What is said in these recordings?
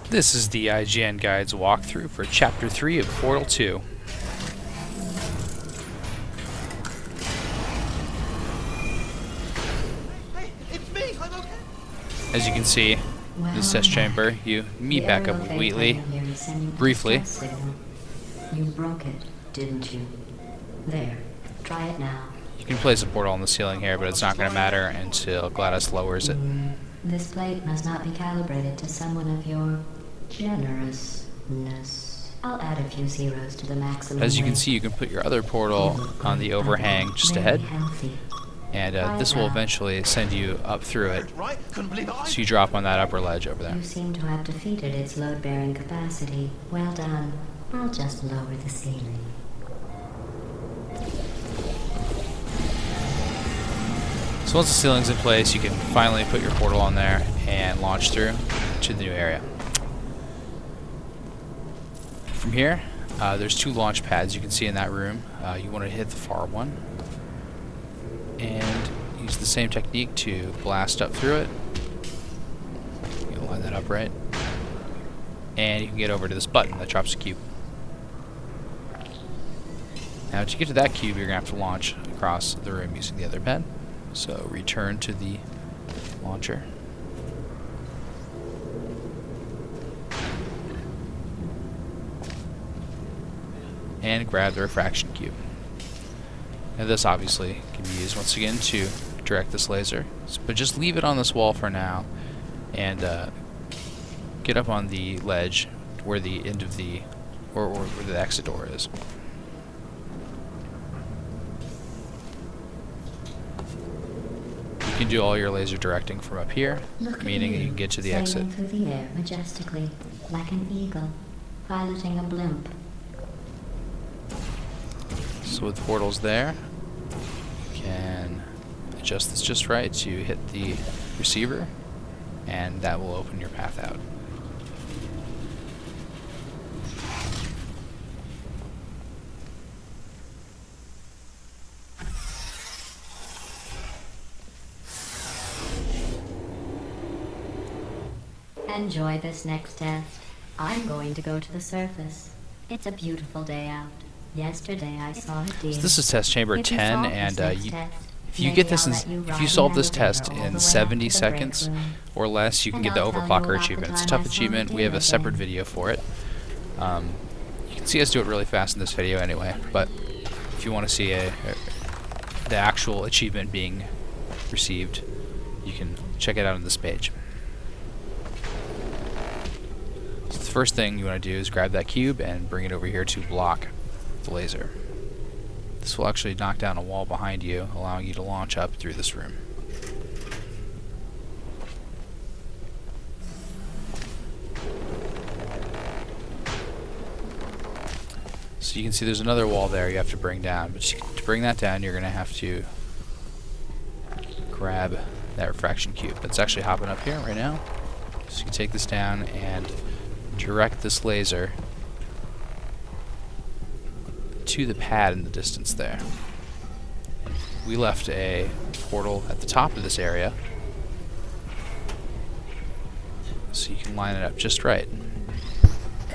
This is the IGN Guides walkthrough for Chapter 3 of Portal 2. Hey, it's me! I'm okay! As you can see, this test chamber, you meet back up with Wheatley briefly. You broke it, didn't you? There, try it now. You can place a portal on the ceiling here, but it's not going to matter until Gladys lowers it. This plate must not be calibrated to someone of your generousness. I'll add a few zeros to the maximum. As you can see, you can put your other portal on the overhang just ahead, and this will eventually send you up through it. So you drop on that upper ledge over there. You seem to have defeated its load-bearing capacity. Well done. I'll just lower the ceiling. So once the ceiling's in place, you can finally put your portal on there and launch through to the new area. From here, there's two launch pads you can see in that room. You want to hit the far one and use the same technique to blast up through it. You can line that up right, and you can get over to this button that drops a cube. Now to get to that cube, you're going to have to launch across the room using the other pad. So return to the launcher. And grab the refraction cube. Now this obviously can be used once again to direct this laser, but just leave it on this wall for now and get up on the ledge where the end of the or where the exit door is. You can do all your laser directing from up here, meaning you can get to the exit. Sailing through the air majestically, like an eagle, piloting a blimp. So with portals there, you can adjust this just right to hit the receiver, and that will open your path out. Enjoy this next test. I'm going to go to the surface. It's a beautiful day out. Yesterday I saw a deer. So this is test chamber 10, and if you get this, if you solve this test in 70 seconds or less, you can get the overclocker achievement. It's a tough achievement. We have a separate video for it. You can see us do it really fast in this video anyway, but if you want to see the actual achievement being received, you can check it out on this page. So the first thing you want to do is grab that cube and bring it over here to block the laser. This will actually knock down a wall behind you, allowing you to launch up through this room. So you can see there's another wall there you have to bring down, but to bring that down you're going to have to grab that refraction cube. It's actually hopping up here right now. So you can take this down and direct this laser to the pad in the distance there. We left a portal at the top of this area, so you can line it up just right.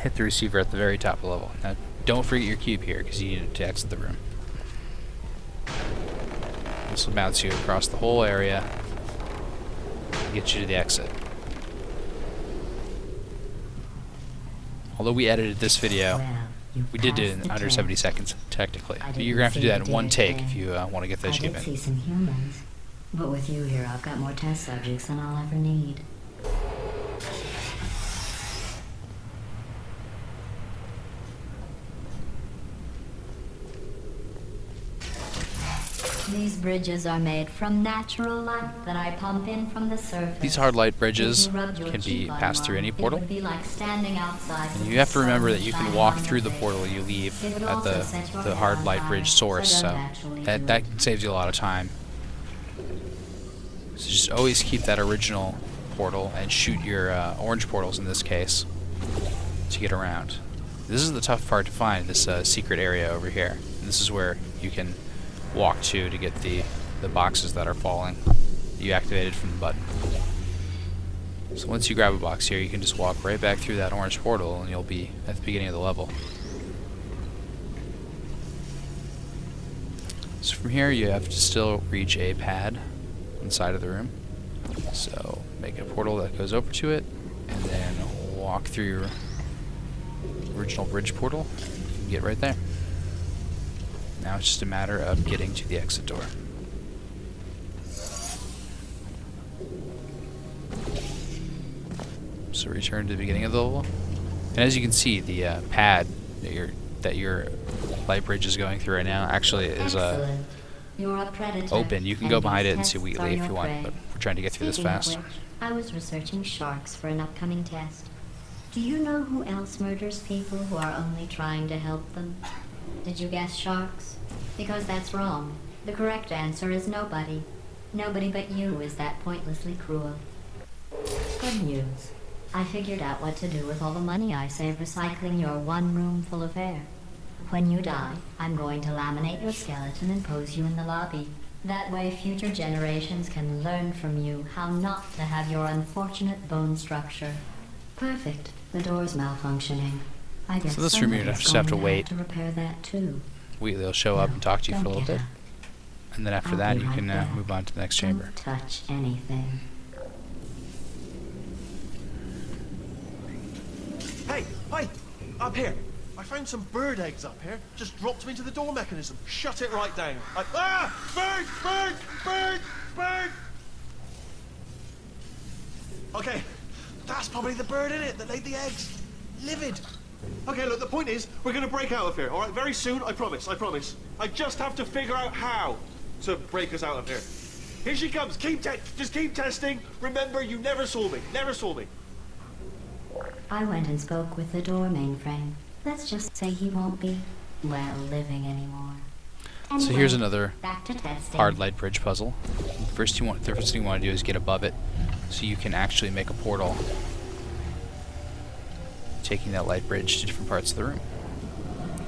Hit the receiver at the very top of the level. Now don't forget your cube here because you need it to exit the room. This will bounce you across the whole area and get you to the exit. Although we edited this video, we did it in under 70 seconds, technically. But you're going to have to do that in one take if you want to get the achievement. I did see some humans, but with you here, I've got more test subjects than I'll ever need. These bridges are made from natural light that I pump in from the surface. These hard light bridges can be passed through any portal. And you have to remember that you can walk through the portal you leave at the hard light bridge source, so that saves you a lot of time. So just always keep that original portal and shoot your orange portals in this case to get around. This is the tough part to find, this secret area over here. And this is where you can walk to get the boxes that are falling you activated from the button. So once you grab a box here, you can just walk right back through that orange portal and you'll be at the beginning of the level. So from here you have to still reach a pad inside of the room. So make a portal that goes over to it and then walk through your original bridge portal and get right there. Now it's just a matter of getting to the exit door. So return to the beginning of the level. And as you can see, the pad that your light bridge is going through right now actually is open. You can go behind it and see Wheatley if you want, but we're trying to get through this fast. I was researching sharks for an upcoming test. Do you know who else murders people who are only trying to help them? Did you guess sharks? Because that's wrong. The correct answer is nobody. Nobody but you is that pointlessly cruel. Good news. I figured out what to do with all the money I saved recycling your one room full of air. When you die, I'm going to laminate your skeleton and pose you in the lobby. That way future generations can learn from you how not to have your unfortunate bone structure. Perfect. The door's malfunctioning. I guess so this room you just have to wait. To repair that too. Wheatley will show up and talk to you for a little bit. And then after that you can move on to the next chamber. Don't touch anything. Hey, up here. I found some bird eggs up here. Just dropped them into the door mechanism. Shut it right down. Bird! Okay, that's probably the bird in it that laid the eggs. Livid. Okay, look, the point is, we're gonna break out of here, all right? Very soon, I promise. I just have to figure out how to break us out of here. Here she comes. Just keep testing. Remember, you never saw me. I went and spoke with the door mainframe. Let's just say he won't be, well, living anymore. Anyway, So here's another back to testing. hard light bridge puzzle. The first thing you want to do is get above it so you can actually make a portal taking that light bridge to different parts of the room.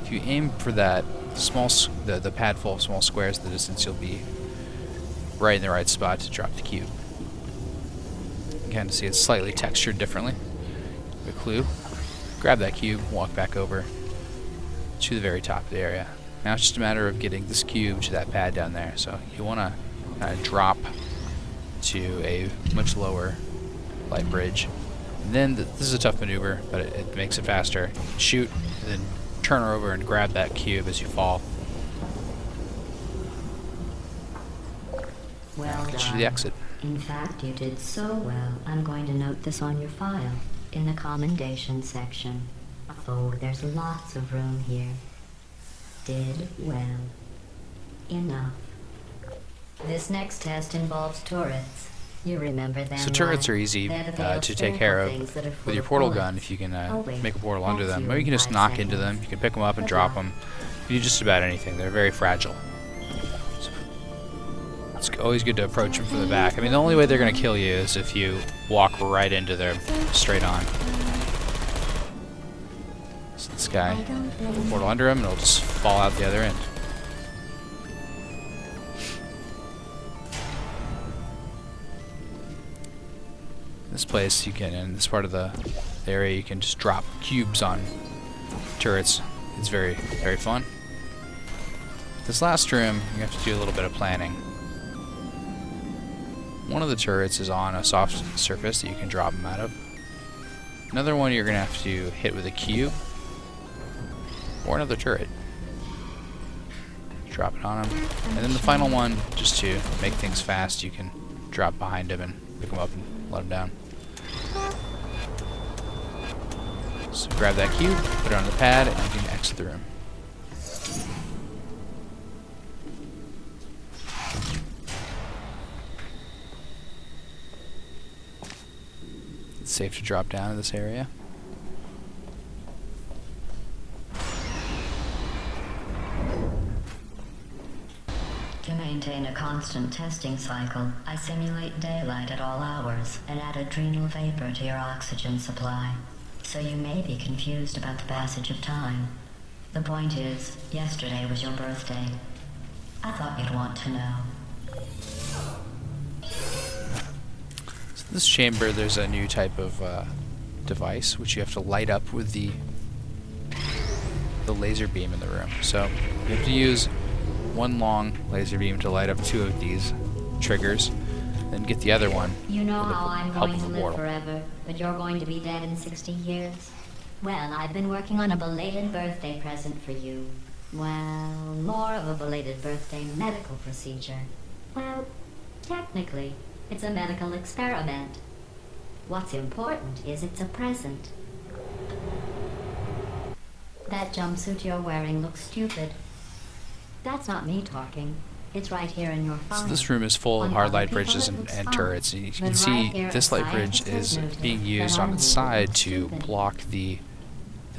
If you aim for that the pad full of small squares in the distance, you'll be right in the right spot to drop the cube. You can kind of see it's slightly textured differently. A clue. Grab that cube, walk back over to the very top of the area. Now it's just a matter of getting this cube to that pad down there. So you want to drop to a much lower light bridge. And then this is a tough maneuver, but it makes it faster. Shoot, and then turn her over and grab that cube as you fall. Well Get you to done. the exit. In fact, you did so well. I'm going to note this on your file in the commendation section. Oh, there's lots of room here. Did well. Enough. This next test involves turrets. You remember them? So turrets right? are easy They're the to take care of things that are full with your of portal bullets. gun if you can Oh, wait. make a portal under That's them. you Or you can in just 5 knock seconds. into them. You can pick them up and Good drop luck. them. You can do just about anything. They're very fragile. It's always good to approach them from the back. I mean, the only way they're going to kill you is if you walk right into them straight on. So this guy, put a portal under him, and it'll just fall out the other end. This place, in this part of the area, you can just drop cubes on turrets. It's very, very fun. This last room, you have to do a little bit of planning. One of the turrets is on a soft surface that you can drop them out of. Another one you're going to have to hit with a cube or another turret. Drop it on him. And then the final one, just to make things fast, you can drop behind him and pick him up and let him down. So grab that cube, put it on the pad, and you can exit the room. It's safe to drop down in this area. To maintain a constant testing cycle, I simulate daylight at all hours and add adrenal vapor to your oxygen supply. So you may be confused about the passage of time. The point is, yesterday was your birthday. I thought you'd want to know. So this chamber, there's a new type of device which you have to light up with the laser beam in the room. So you have to use one long laser beam to light up 2 of these triggers, then get the other one You know with the how I'm help going of to a live portal. forever, but you're going to be dead in 60 years? Well, I've been working on a belated birthday present for you. Well, more of a belated birthday medical procedure. Well, technically, it's a medical experiment. What's important is it's a present. That jumpsuit you're wearing looks stupid. That's not me talking. It's right here in your file. So this room is full of On hard other light people, bridges it and looks fine. turrets. And you can But see right here this at light bridge science, is it's noted being that used on its people side look to stupid. block the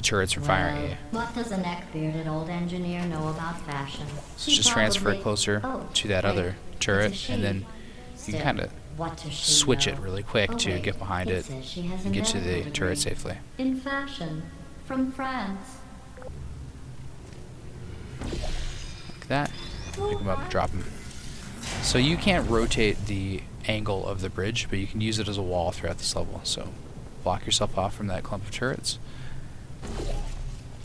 turrets from firing at you. What does a neck-bearded old engineer know about fashion? So He just transfer it probably- closer Oh, to that wait, other turret, it's a and then she. you Still, can kind of what does she switch know? it really quick Oh, to wait, get behind it says she has a and get to the medical turret degree. safely. In fashion, from France. Like that. Pick them up and drop them. So you can't rotate the angle of the bridge, but you can use it as a wall throughout this level. So block yourself off from that clump of turrets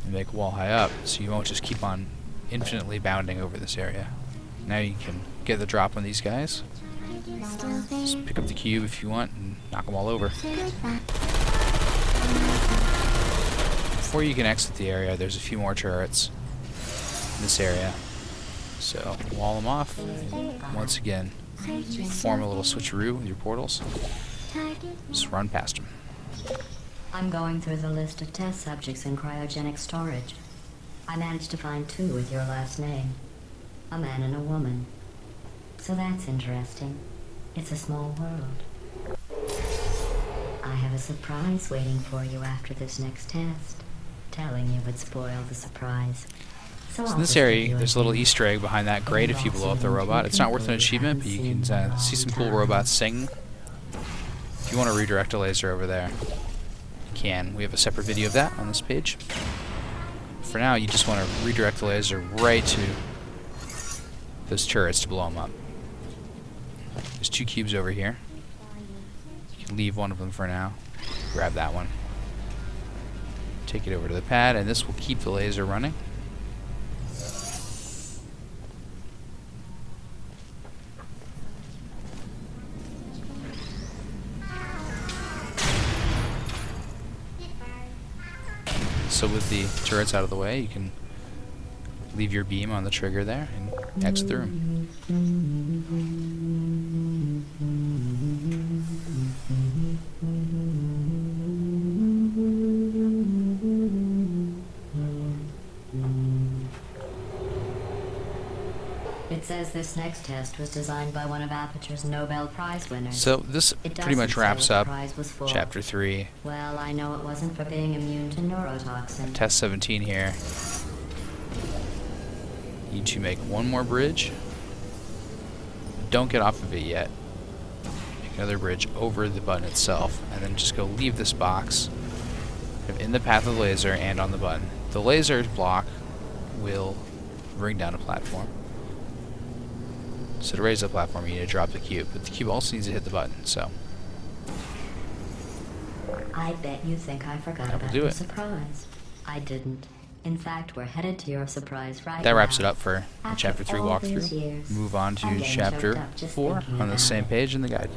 and make a wall high up, so you won't just keep on infinitely bounding over this area. Now you can get the drop on these guys. Just pick up the cube if you want and knock them all over. Before you can exit the area, there's a few more turrets in this area. So wall them off, and once again, form a little switcheroo with your portals. Just run past them. I'm going through the list of test subjects in cryogenic storage. I managed to find 2 with your last name. A man and a woman. So that's interesting. It's a small world. I have a surprise waiting for you after this next test. Telling you would spoil the surprise. So So I'll in this just give area, you a there's a little hint. Easter egg behind that grate if you blow up the robot. It's not worth an achievement, but you can see some cool robots sing. If you want to redirect a laser over there, you can. We have a separate video of that on this page. For now, you just want to redirect the laser right to those turrets to blow them up. There's 2 cubes over here. You can leave one of them for now. Grab that one. Take it over to the pad, and this will keep the laser running. So with the turrets out of the way, you can leave your beam on the trigger there and exit the room. It says this next test was designed by one of Aperture's Nobel Prize winners. So this It pretty much doesn't say wraps what the up prize was for. Chapter 3. Well, I know it wasn't for being immune to neurotoxin. Test 17 here. You need to make one more bridge. Don't get off of it yet. Make another bridge over the button itself, and then just go leave this box in the path of the laser and on the button. The laser block will bring down a platform. So to raise the platform, you need to drop the cube, but the cube also needs to hit the button. So I bet you think I forgot That will about do your it. surprise. I didn't. In fact, we're headed to your surprise right that now. wraps it up for the After Chapter 3 all these walkthrough. years, Move on I'm to getting Chapter choked up just 4 thinking on the about same it. page in the guide.